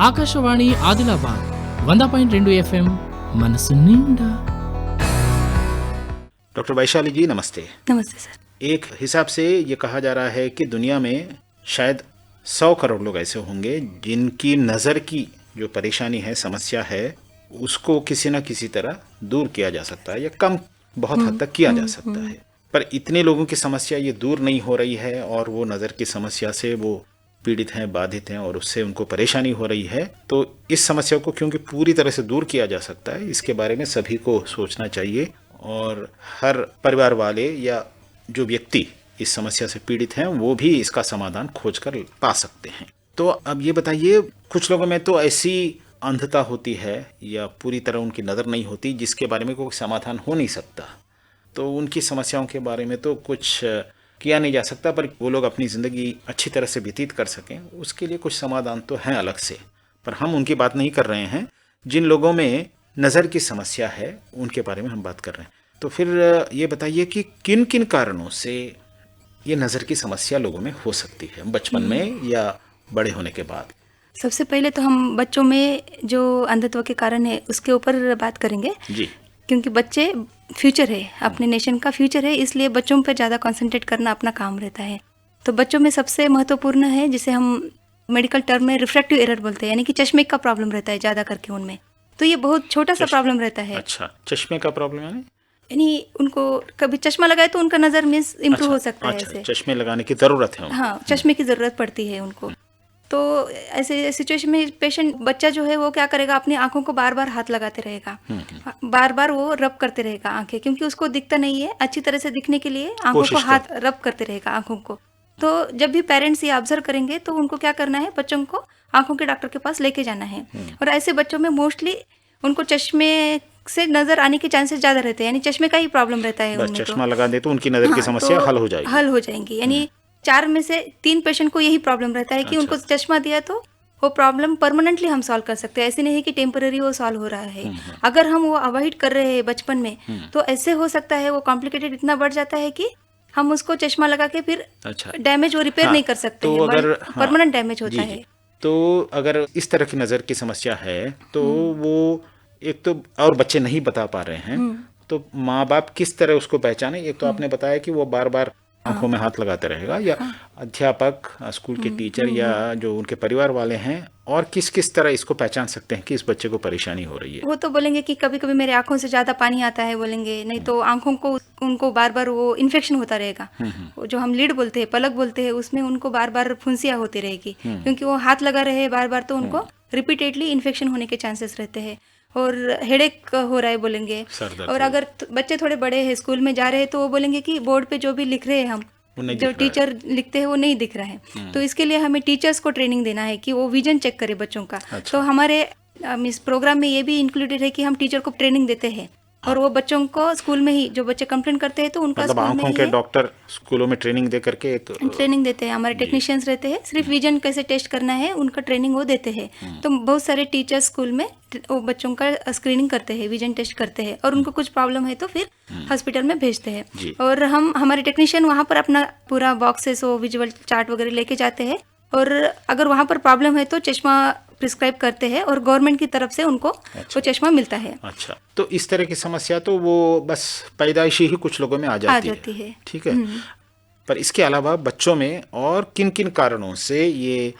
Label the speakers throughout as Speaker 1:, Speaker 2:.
Speaker 1: Akashvani Adilabad 100.2 FM మనసు నిండా.
Speaker 2: Doctor Vaishali जी नमस्ते।
Speaker 3: नमस्ते सर।
Speaker 2: एक हिसाब से ये कहा जा रहा है कि दुनिया में शायद 100 करोड़ लोग ऐसे होंगे जिनकी नज़र की जो परेशानी है, समस्या है, उसको किसी न किसी तरह दूर किया जा सकता है या कम बहुत हद तक किया जा सकता है। पर इतने लोगों की समस्या ये दूर नहीं हो रही है और वो नज़र की समस्या से वो पीड़ित हैं, बाधित हैं और उससे उनको परेशानी हो रही है। तो इस समस्या को क्योंकि पूरी तरह से दूर किया जा सकता है, इसके बारे में सभी को सोचना चाहिए और हर परिवार वाले या जो व्यक्ति इस समस्या से पीड़ित हैं वो भी इसका समाधान खोजकर पा सकते हैं। तो अब ये बताइए, कुछ लोगों में तो ऐसी अंधता होती है या पूरी तरह उनकी नज़र नहीं होती जिसके बारे में कोई समाधान हो नहीं सकता, तो उनकी समस्याओं के बारे में तो कुछ किया नहीं जा सकता, पर वो लोग अपनी ज़िंदगी अच्छी तरह से व्यतीत कर सकें उसके लिए कुछ समाधान तो हैं अलग से। पर हम उनकी बात नहीं कर रहे हैं, जिन लोगों में नज़र की समस्या है उनके बारे में हम बात कर रहे हैं। तो फिर ये बताइए कि किन किन कारणों से ये नज़र की समस्या लोगों में हो सकती है, बचपन में या बड़े होने के बाद?
Speaker 3: सबसे पहले तो हम बच्चों में जो अंधत्व के कारण है उसके ऊपर बात करेंगे
Speaker 2: जी।
Speaker 3: क्योंकि बच्चे फ्यूचर है, अपने नेशन का फ्यूचर है, इसलिए बच्चों पर ज़्यादा कंसंट्रेट करना अपना काम रहता है। तो बच्चों में सबसे महत्वपूर्ण है जिसे हम मेडिकल टर्म में रिफ्रैक्टिव एरर बोलते हैं, यानी कि चश्मे का प्रॉब्लम रहता है ज़्यादा करके उनमें। तो ये बहुत छोटा सा प्रॉब्लम रहता है।
Speaker 2: अच्छा, चश्मे का प्रॉब्लम है,
Speaker 3: यानी उनको कभी चश्मा लगाए तो उनका नज़र मीन्स इम्प्रूव हो सकता है।
Speaker 2: अच्छा,
Speaker 3: ऐसे
Speaker 2: चश्मे लगाने की ज़रूरत है उनको।
Speaker 3: हाँ, चश्मे की ज़रूरत पड़ती है उनको। तो ऐसे सिचुएशन में पेशेंट बच्चा जो है वो क्या करेगा, अपनी आंखों को बार बार हाथ लगाते रहेगा, बार बार वो रब करते रहेगा आंखें, क्योंकि उसको दिखता नहीं है, अच्छी तरह से दिखने के लिए आंखों को हाथ रब करते रहेगा आंखों को। तो जब भी पेरेंट्स ये ऑब्जर्व करेंगे तो उनको क्या करना है, बच्चों को आंखों के डॉक्टर के पास लेके जाना है। और ऐसे बच्चों में मोस्टली उनको चश्मे से नजर आने के चांसेस ज्यादा रहते हैं, यानी चश्मे का ही प्रॉब्लम रहता है उनमें।
Speaker 2: चश्मा लगा दे तो उनकी नज़र की समस्या हल हो जाएगी।
Speaker 3: यानी 4 में से 3 पेशेंट को यही प्रॉब्लम रहता है कि उनको चश्मा दिया तो वो प्रॉब्लम परमानेंटली हम सॉल्व कर सकते हैं। ऐसे नहीं है कि टेम्पररी वो सॉल्व हो रहा है। अगर हम वो अवॉइड कर रहे हैं बचपन में तो ऐसे हो सकता है वो कॉम्प्लिकेटेड इतना बढ़ जाता है कि हम उसको चश्मा लगा के फिर डैमेज वो रिपेयर नहीं कर सकते,
Speaker 2: तो अगर
Speaker 3: परमानेंट डैमेज होता है।
Speaker 2: तो अगर इस तरह की नज़र की समस्या है तो वो एक तो और बच्चे नहीं बता पा रहे हैं, तो माँ बाप किस तरह उसको पहचाने? एक तो आपने बताया कि वो बार बार आंखों में हाथ लगाते रहेगा, या अध्यापक, स्कूल के टीचर या जो उनके परिवार वाले हैं, और किस किस तरह इसको पहचान सकते हैं कि इस बच्चे को परेशानी हो रही है?
Speaker 3: वो तो बोलेंगे कि कभी कभी मेरे आंखों से ज़्यादा पानी आता है बोलेंगे, नहीं तो आंखों को उनको बार बार वो इन्फेक्शन होता रहेगा, जो हम लीड बोलते हैं, पलक बोलते हैं, उसमें उनको बार बार फुंसियाँ होती रहेगी क्योंकि वो हाथ लगा रहे हैं बार बार, तो उनको रिपीटेडली इन्फेक्शन होने के चांसेस रहते हैं। और हेडेक हो रहा है बोलेंगे। और अगर बच्चे थोड़े बड़े हैं, स्कूल में जा रहे हैं, तो वो बोलेंगे कि बोर्ड पे जो भी लिख रहे हैं हम, जो टीचर लिखते हैं वो नहीं दिख रहा है। तो इसके लिए हमें टीचर्स को ट्रेनिंग देना है कि वो विजन चेक करे बच्चों का। तो हमारे इस प्रोग्राम में ये भी इंक्लूडेड है कि हम टीचर को ट्रेनिंग देते हैं और वो बच्चों को स्कूल में ही, जो बच्चे कंप्लेंट करते हैं तो उनका
Speaker 2: मतलब आंखों के डॉक्टर स्कूलों में ट्रेनिंग दे करके
Speaker 3: ट्रेनिंग देते हैं। हमारे टेक्नीशियंस रहते हैं, सिर्फ विजन कैसे टेस्ट करना है उनका ट्रेनिंग वो देते हैं। तो बहुत सारे टीचर्स स्कूल में वो बच्चों का स्क्रीनिंग करते हैं, विजन टेस्ट करते हैं, और उनको कुछ प्रॉब्लम है तो फिर हॉस्पिटल में भेजते हैं। और हमारे टेक्नीशियन वहाँ पर अपना पूरा बॉक्सेस वो विजुअल चार्ट वगैरह लेके जाते हैं, और अगर वहाँ पर प्रॉब्लम है तो चश्मा प्रिस्क्राइब करते हैं और गवर्नमेंट की तरफ से उनको वो चश्मा मिलता है।
Speaker 2: अच्छा, तो इस तरह की समस्या तो वो बस पैदाइशी ही कुछ लोगों में आ जाती है। ठीक है, पर इसके अलावा बच्चों में और किन किन कारणों से ये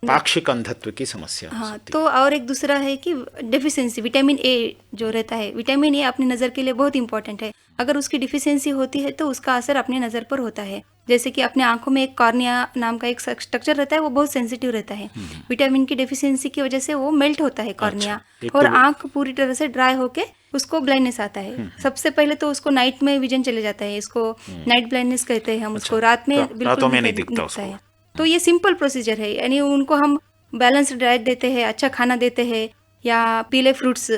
Speaker 2: पाक्षिक अंधत्व की समस्या हो सकती है?
Speaker 3: तो और एक दूसरा है कि डिफिशियंसी विटामिन ए जो रहता है, विटामिन ए अपनी नज़र के लिए बहुत इंपॉर्टेंट है। अगर उसकी डिफिशियंसी होती है तो उसका असर अपनी नज़र पर होता है। जैसे कि अपने आंखों में एक कॉर्निया नाम का एक स्ट्रक्चर रहता है, वो बहुत सेंसिटिव रहता है। विटामिन की डेफिशिएंसी की वजह से वो मेल्ट होता है कॉर्निया, और आंख पूरी तरह से ड्राई होके उसको ब्लाइंडनेस आता है। सबसे पहले तो उसको नाइट में विजन चले जाता है, इसको नाइट ब्लाइंडनेस कहते हैं हम उसको। रात में बिल्कुल नहीं दिखता है। तो ये सिंपल प्रोसीजर है, यानी उनको हम बैलेंस्ड डाइट देते हैं, अच्छा खाना देते हैं, या पीले फ्रूट्स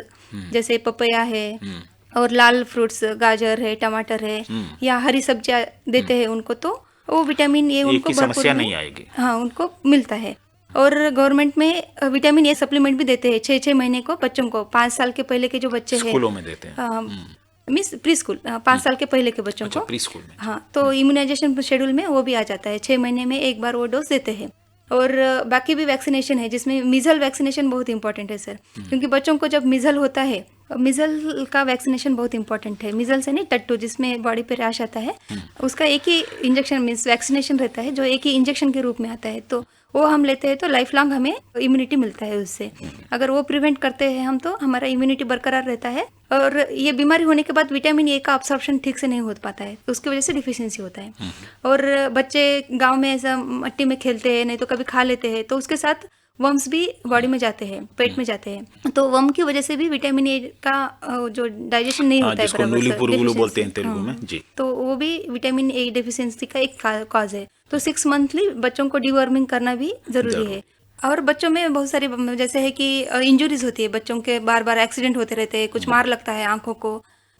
Speaker 3: जैसे पपैया है और लाल फ्रूट्स, गाजर है, टमाटर है, या हरी सब्जियां देते हैं उनको, तो वो विटामिन ए उनको
Speaker 2: समस्या नहीं आएगी।
Speaker 3: हाँ, उनको मिलता है। और गवर्नमेंट में विटामिन ए सप्लीमेंट भी देते हैं 6-6 महीने को बच्चों को। 5 साल के पहले के जो बच्चे हैं
Speaker 2: स्कूलों में देते हैं,
Speaker 3: मिस प्री स्कूल 5 साल के पहले के बच्चों को
Speaker 2: प्री स्कूल में।
Speaker 3: हाँ, तो इम्यूनाइजेशन शेड्यूल में वो भी आ जाता है, 6 महीने में एक बार वो डोज देते हैं। और बाकी भी वैक्सीनेशन है, जिसमें मीजल वैक्सीनेशन बहुत इंपॉर्टेंट है सर, क्योंकि बच्चों को जब मीजल होता है, मीजल का वैक्सीनेशन बहुत इंपॉर्टेंट है। मीजल से नहीं, टट्टू जिसमें बॉडी पे रैश आता है, उसका एक ही इंजेक्शन मीन्स वैक्सीनेशन रहता है, जो एक ही इंजेक्शन के रूप में आता है। तो वो हम लेते हैं तो लाइफ लॉन्ग हमें इम्यूनिटी मिलता है उससे। अगर वो प्रिवेंट करते हैं हम तो हमारा इम्यूनिटी बरकरार रहता है। और ये बीमारी होने के बाद विटामिन ए का अब्सॉर्प्शन ठीक से नहीं हो पाता है, तो उसकी वजह से डिफिशियंसी होता है। और बच्चे गांव में ऐसा मट्टी में खेलते हैं, नहीं तो कभी खा लेते हैं, तो उसके साथ वर्म्स भी बॉडी में जाते हैं, पेट में जाते हैं, तो वर्म की वजह से भी विटामिन ए का जो डाइजेशन नहीं होता है
Speaker 2: जिसको नूली पुरुगुलु बोलते हैं तेलुगु में जी,
Speaker 3: तो वो भी विटामिन ए डेफिशिएंसी का एक कॉज है। तो 6 मंथली बच्चों को डीवर्मिंग करना भी जरूरी है। और बच्चों में बहुत सारी जैसे है कि इंजुरीज होती है, बच्चों के बार बार एक्सीडेंट होते रहते हैं, कुछ मार लगता है आंखों को,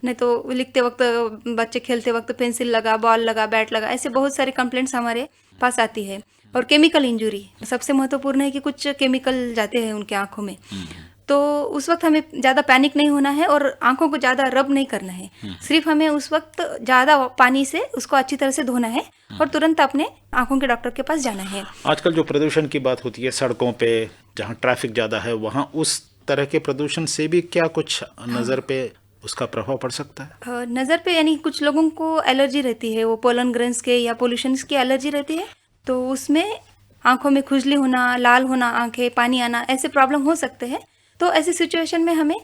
Speaker 3: नहीं तो लिखते वक्त, बच्चे खेलते वक्त पेंसिल लगा, बॉल लगा, बैट लगा, ऐसे बहुत सारी कंप्लेंट्स हमारे पास आती है। और केमिकल इंजुरी सबसे महत्वपूर्ण है कि कुछ केमिकल जाते हैं उनके आंखों में, तो उस वक्त हमें ज़्यादा पैनिक नहीं होना है और आंखों को ज़्यादा रब नहीं करना है। सिर्फ हमें उस वक्त ज़्यादा पानी से उसको अच्छी तरह से धोना है और तुरंत अपने आंखों के डॉक्टर के पास जाना है।
Speaker 2: आजकल जो प्रदूषण की बात होती है सड़कों पे, जहाँ ट्रैफिक ज़्यादा है, वहाँ उस तरह के प्रदूषण से भी क्या कुछ नज़र पे उसका प्रभाव पड़ सकता है?
Speaker 3: नज़र पे यानी कुछ लोगों को एलर्जी रहती है, वो पोलन ग्रेन्स के या पोल्यूशन की एलर्जी रहती है, तो उसमें आंखों में खुजली होना, लाल होना, आंखें पानी आना, ऐसे प्रॉब्लम हो सकते हैं। तो ऐसी सिचुएशन में हमें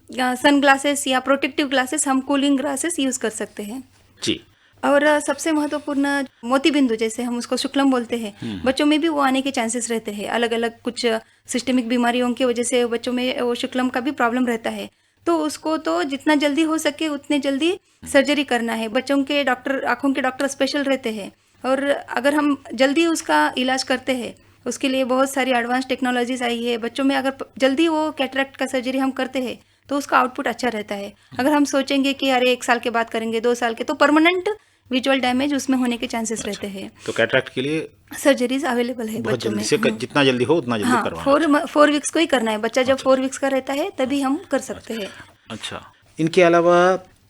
Speaker 3: सन ग्लासेस या प्रोटेक्टिव ग्लासेस, हम कूलिंग ग्लासेस यूज़ कर सकते हैं
Speaker 2: जी।
Speaker 3: और सबसे महत्वपूर्ण मोतीबिंदु, जैसे हम उसको शुक्लम बोलते हैं, बच्चों में भी वो आने के चांसेस रहते हैं। अलग अलग कुछ सिस्टमिक बीमारियों की वजह से बच्चों में वो शुक्लम का भी प्रॉब्लम रहता है, तो उसको तो जितना जल्दी हो सके उतने जल्दी सर्जरी करना है। बच्चों के डॉक्टर, आँखों के डॉक्टर स्पेशल रहते हैं, और अगर हम जल्दी उसका इलाज करते हैं, उसके लिए बहुत सारी एडवांस टेक्नोलॉजीज आई है। बच्चों में अगर जल्दी वो कैटरेक्ट का सर्जरी हम करते हैं तो उसका आउटपुट अच्छा रहता है। अगर हम सोचेंगे कि अरे 1 साल के बाद करेंगे, 2 साल के, तो परमानेंट विजुअल डैमेज उसमें होने के चांसेस रहते हैं।
Speaker 2: तो कैटरेक्ट के लिए
Speaker 3: सर्जरीज अवेलेबल है
Speaker 2: बहुत
Speaker 3: बच्चों में।
Speaker 2: जल्दी से, जितना जल्दी हो उतना जल्दी करवाना।
Speaker 3: 4 वीक्स को ही करना है। बच्चा जब 4 वीक्स का रहता है तभी हम कर सकते हैं।
Speaker 2: अच्छा, इनके अलावा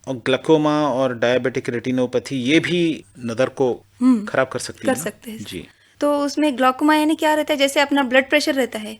Speaker 2: ग्लूकोमा और डायबिटिक रेटिनोपैथी, ये भी नज़र को खराब कर सकती है
Speaker 3: कर सकते हैं
Speaker 2: जी।
Speaker 3: तो उसमें ग्लूकोमा यानी क्या रहता है, जैसे अपना ब्लड प्रेशर रहता है,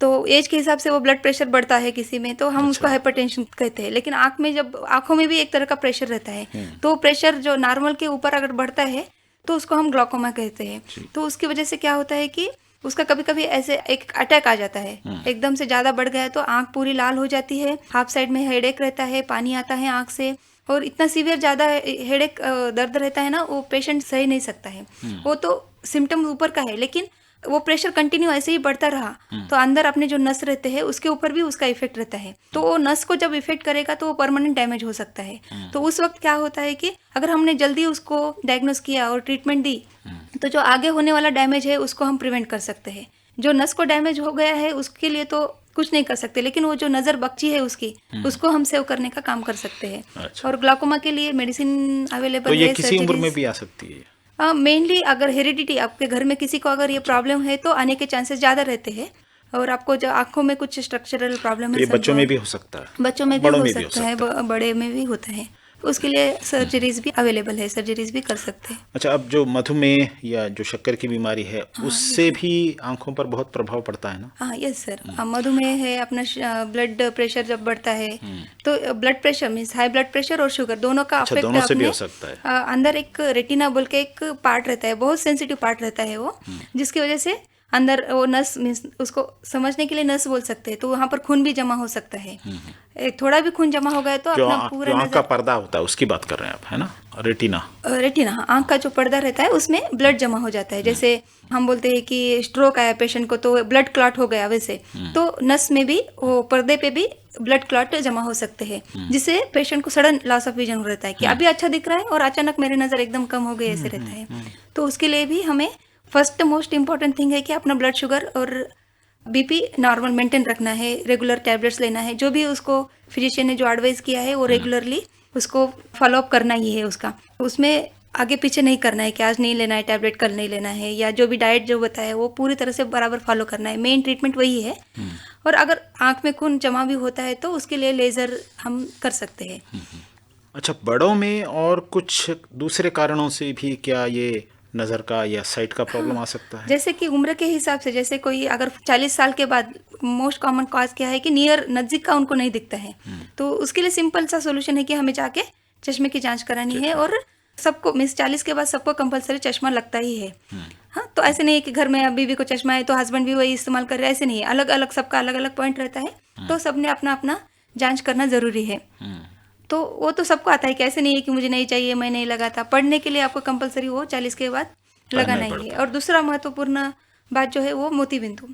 Speaker 3: तो एज के हिसाब से वो ब्लड प्रेशर बढ़ता है किसी में, तो हम उसको हाइपरटेंशन कहते हैं। लेकिन आँख में, जब आँखों में भी एक तरह का प्रेशर रहता है, तो प्रेशर जो नॉर्मल के ऊपर अगर बढ़ता है तो उसको हम ग्लूकोमा कहते हैं। तो उसकी वजह से क्या होता है कि उसका कभी कभी ऐसे एक अटैक आ जाता है, एकदम से ज़्यादा बढ़ गया तो आँख पूरी लाल हो जाती है, हाफ साइड में हेडेक रहता है, पानी आता है आँख से, और इतना सीवियर ज़्यादा हेडेक दर्द रहता है ना, वो पेशेंट सही नहीं सकता है। वो तो सिम्टम ऊपर का है, लेकिन वो प्रेशर कंटिन्यू ऐसे ही बढ़ता रहा तो अंदर अपने जो नस रहते हैं उसके ऊपर भी उसका इफेक्ट रहता है। तो वो नस को जब इफेक्ट करेगा तो वो परमानेंट डैमेज हो सकता है। तो उस वक्त क्या होता है कि अगर हमने जल्दी उसको डायग्नोस किया और ट्रीटमेंट दी, तो जो आगे होने वाला डैमेज है उसको हम प्रिवेंट कर सकते हैं। जो नस को डैमेज हो गया है उसके लिए तो कुछ नहीं कर सकते, लेकिन वो जो नज़र बची है उसकी, उसको हम सेव करने का काम कर सकते हैं।
Speaker 2: अच्छा।
Speaker 3: और ग्लूकोमा के लिए मेडिसिन अवेलेबल
Speaker 2: तो
Speaker 3: है।
Speaker 2: ये किसी उम्र में भी आ सकती है?
Speaker 3: मेनली अगर हेरिडिटी, आपके घर में किसी को अगर ये प्रॉब्लम है तो आने के चांसेस ज़्यादा रहते हैं। और आपको जो आंखों में कुछ स्ट्रक्चरल प्रॉब्लम
Speaker 2: तो
Speaker 3: है,
Speaker 2: ये बच्चों में भी हो सकता है?
Speaker 3: बच्चों में भी
Speaker 2: बड़ों
Speaker 3: हो
Speaker 2: में भी हो
Speaker 3: सकता है, बड़े में भी होता है। उसके लिए सर्जरीज भी अवेलेबल है, सर्जरीज भी कर सकते हैं।
Speaker 2: अच्छा, अब जो मधुमेह या जो शक्कर की बीमारी है, उससे भी आंखों पर बहुत प्रभाव पड़ता है ना?
Speaker 3: हाँ, यस सर। मधुमेह है, अपना ब्लड प्रेशर जब बढ़ता है तो blood pressure means high blood pressure और शुगर दोनों का
Speaker 2: अच्छा,
Speaker 3: अफेक्ट
Speaker 2: दोनों से भी हो सकता है।
Speaker 3: अंदर एक रेटिना बोल के एक पार्ट रहता है, बहुत सेंसिटिव पार्ट रहता है वो, जिसकी वजह से अंदर वो नस मीन्स, उसको समझने के लिए नस बोल सकते हैं, तो वहाँ पर खून भी जमा हो सकता है। थोड़ा भी खून जमा हो गया तो अपना पूरा
Speaker 2: आँख का पर्दा होता है उसकी बात कर रहे हैं आप, है ना? रेटिना,
Speaker 3: रेटिना, आँख का जो पर्दा रहता है उसमें ब्लड जमा हो जाता है। जैसे हम बोलते हैं कि स्ट्रोक आया पेशेंट को तो ब्लड क्लॉट हो गया, वैसे तो नस में भी, वो पर्दे पे भी ब्लड क्लॉट जमा हो सकते हैं, जिससे पेशेंट को सडन लॉस ऑफ विजन रहता है कि अभी अच्छा दिख रहा है और अचानक मेरी नज़र एकदम कम हो गई, ऐसे रहता है। तो उसके लिए भी हमें फर्स्ट मोस्ट इम्पॉर्टेंट थिंग है कि अपना ब्लड शुगर और बीपी नॉर्मल मेंटेन रखना है, रेगुलर टैबलेट्स लेना है, जो भी उसको फिजिशियन ने जो एडवाइस किया है वो रेगुलरली उसको फॉलोअप करना ही है उसका। उसमें आगे पीछे नहीं करना है कि आज नहीं लेना है टैबलेट, कल नहीं लेना है, या जो भी डाइट जो बताया है वो पूरी तरह से बराबर फॉलो करना है। मेन ट्रीटमेंट वही है। और अगर आँख में खून जमा भी होता है तो उसके लिए लेज़र हम कर सकते हैं।
Speaker 2: अच्छा, बड़ों में और कुछ दूसरे कारणों से भी क्या ये नज़र का या साइट का प्रॉब्लम आ सकता है?
Speaker 3: जैसे कि उम्र के हिसाब से, जैसे कोई अगर 40 साल के बाद मोस्ट कॉमन कॉज क्या है कि नियर नज़दीक का उनको नहीं दिखता है, तो उसके लिए सिंपल सा सोल्यूशन है कि हमें जाके चश्मे की जांच करानी है। और सबको मीन्स 40 के बाद सबको कंपलसरी चश्मा लगता ही है। हाँ, तो ऐसे नहीं है कि घर में बीवी को चश्मा है तो हस्बैंड भी वही इस्तेमाल कर रहे हैं, ऐसे नहीं है। अलग अलग सबका अलग अलग पॉइंट रहता है, तो सबने अपना अपना जांच करना ज़रूरी है। तो वो तो सबको आता है कि ऐसे नहीं है कि मुझे नहीं चाहिए, मैं नहीं लगाता। पढ़ने के लिए आपको कंपलसरी वो 40 के बाद लगाना ही है। और दूसरा महत्वपूर्ण बात जो है वो मोती बिंदु।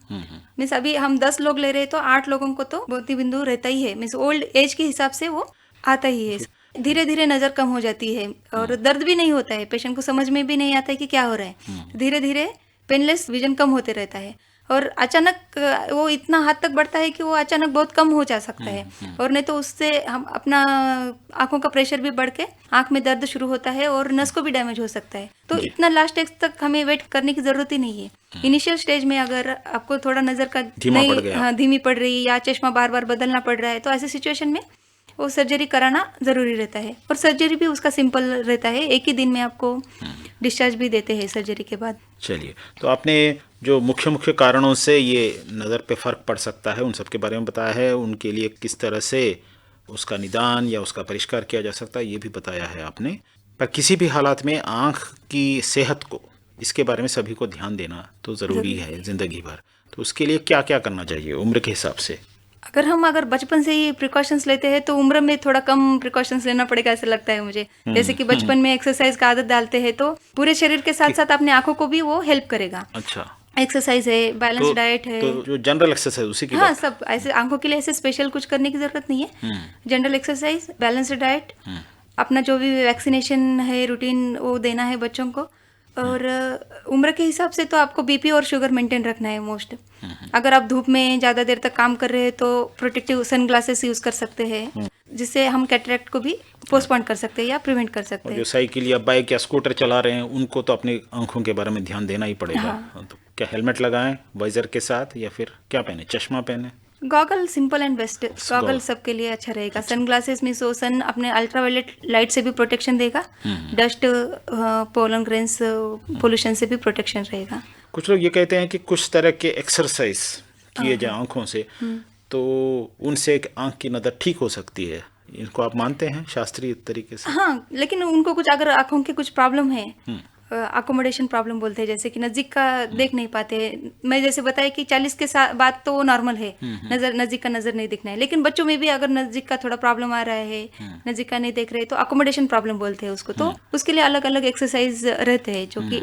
Speaker 3: मीन्स अभी हम 10 लोग ले रहे हैं तो 8 लोगों को तो मोती बिंदु रहता ही है। मीन्स ओल्ड एज के हिसाब से वो आता ही है। धीरे धीरे नज़र कम हो जाती है और दर्द भी नहीं होता है, पेशेंट को समझ में भी नहीं आता है कि क्या हो रहा है। धीरे धीरे पेनलेस विजन कम होते रहता है और अचानक वो इतना हद तक बढ़ता है कि वो अचानक बहुत कम हो जा सकता है। और नहीं तो उससे हम अपना आंखों का प्रेशर भी बढ़ के आंख में दर्द शुरू होता है और नस को भी डैमेज हो सकता है। तो इतना लास्ट स्टेज तक हमें वेट करने की जरूरत ही नहीं है। इनिशियल स्टेज में अगर आपको थोड़ा नजर का धीमी पड़ रही या चश्मा बार बार बदलना पड़ रहा है, तो ऐसे सिचुएशन में वो सर्जरी कराना ज़रूरी रहता है। और सर्जरी भी उसका सिंपल रहता है, एक ही दिन में आपको डिस्चार्ज भी देते हैं सर्जरी के बाद।
Speaker 2: चलिए, तो आपने जो मुख्य मुख्य कारणों से ये नज़र पे फ़र्क पड़ सकता है उन सब के बारे में बताया है, उनके लिए किस तरह से उसका निदान या उसका परिष्कार किया जा सकता है ये भी बताया है आपने। पर किसी भी हालात में आँख की सेहत को, इसके बारे में सभी को ध्यान देना तो ज़रूरी है ज़िंदगी भर। तो उसके लिए क्या क्या करना चाहिए उम्र के हिसाब से?
Speaker 3: अगर बचपन से ही प्रिकॉशंस लेते हैं तो उम्र में थोड़ा कम प्रिकॉशंस लेना पड़ेगा, ऐसा लगता है मुझे। जैसे कि बचपन में एक्सरसाइज का आदत डालते हैं तो पूरे शरीर के साथ साथ अपने आंखों को भी वो हेल्प करेगा।
Speaker 2: अच्छा,
Speaker 3: एक्सरसाइज है, बैलेंस डाइट है,
Speaker 2: तो जो जनरल एक्सरसाइज उसी की
Speaker 3: हाँ, सब ऐसे आंखों के लिए ऐसे स्पेशल कुछ करने की जरूरत नहीं है। जनरल एक्सरसाइज, बैलेंस डाइट, अपना जो भी वैक्सीनेशन है रूटीन वो देना है बच्चों को। और उम्र के हिसाब से तो आपको बीपी और शुगर मेंटेन रखना है मोस्ट। अगर आप धूप में ज़्यादा देर तक काम कर रहे हैं तो प्रोटेक्टिव सन ग्लासेस यूज़ कर सकते हैं, जिससे हम कैटरेक्ट को भी पोस्टपोन कर सकते हैं या प्रिवेंट कर सकते हैं।
Speaker 2: जो साइकिल या बाइक या स्कूटर चला रहे हैं उनको तो अपनी आंखों के बारे में ध्यान देना ही पड़ेगा। तो क्या हेलमेट लगाएं वाइजर के साथ या फिर क्या पहने, चश्मा पहने?
Speaker 3: Goggle simple and best, goggle सबके लिए अच्छा रहेगा। सन ग्लासेस में सन अपने अल्ट्रावायलेट लाइट से भी प्रोटेक्शन देगा, डस्ट पोलन ग्रेन्स पोल्यूशन से भी प्रोटेक्शन रहेगा।
Speaker 2: कुछ लोग ये कहते हैं कि कुछ तरह के एक्सरसाइज किए जाए आंखों से तो उनसे आंख की नज़र ठीक हो सकती है। इनको आप मानते हैं शास्त्रीय तरीके से?
Speaker 3: हाँ, लेकिन उनको कुछ अगर आंखों के कुछ प्रॉब्लम है, अकोमोडेशन प्रॉब्लम बोलते हैं, जैसे कि नज़दीक का देख नहीं पाते। मैं जैसे बताया कि 40 के बाद तो वो नॉर्मल है, नज़दीक का नज़र नहीं दिखना है। लेकिन बच्चों में भी अगर नज़दीक का थोड़ा प्रॉब्लम आ रहा है, नज़दीक का नहीं देख रहे, तो अकोमोडेशन प्रॉब्लम बोलते हैं उसको। तो उसके लिए अलग अलग एक्सरसाइज रहते हैं जो कि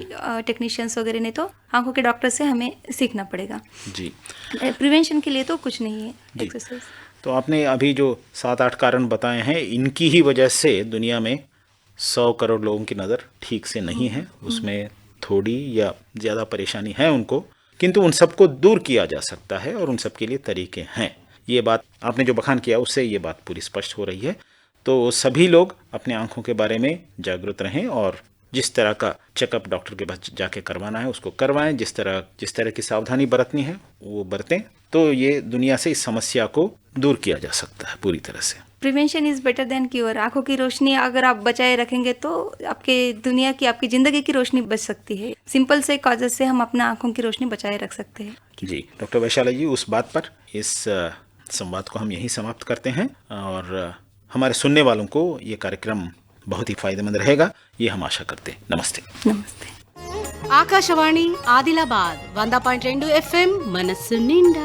Speaker 3: टेक्नीशियंस वगैरह ने तो आंखों के डॉक्टर से हमें सीखना पड़ेगा जी। प्रिवेंशन के लिए तो कुछ नहीं है एक्सरसाइज।
Speaker 2: तो आपने अभी जो 7-8 कारण बताए हैं, इनकी ही वजह से दुनिया में 100 करोड़ लोगों की नज़र ठीक से नहीं है। उसमें थोड़ी या ज़्यादा परेशानी है उनको, किंतु उन सबको दूर किया जा सकता है और उन सब के लिए तरीके हैं। ये बात आपने जो बखान किया उससे ये बात पूरी स्पष्ट हो रही है। तो सभी लोग अपने आंखों के बारे में जागरूक रहें और जिस तरह का चेकअप डॉक्टर के पास जाके करवाना है उसको करवाएं। जिस तरह की सावधानी बरतनी है वो बरतें, तो ये दुनिया से इस समस्या को दूर किया जा सकता है पूरी तरह से।
Speaker 3: Prevention is better than cure. आंखों की रोशनी अगर आप बचाए रखेंगे तो आपके दुनिया की, आपकी जिंदगी की रोशनी बच सकती है। सिंपल से कॉजेज से हम अपना आंखों की रोशनी बचाए रख सकते हैं
Speaker 2: जी। डॉक्टर वैशाली जी, उस बात पर इस संवाद को हम यहीं समाप्त करते हैं और हमारे सुनने वालों को ये कार्यक्रम बहुत ही फायदेमंद रहेगा, ये हम आशा करते हैं। नमस्ते।
Speaker 3: नमस्ते।
Speaker 4: ఆకాశవాణి ఆదిలాబాద్ 100.2 FM మనస్సు నిండా।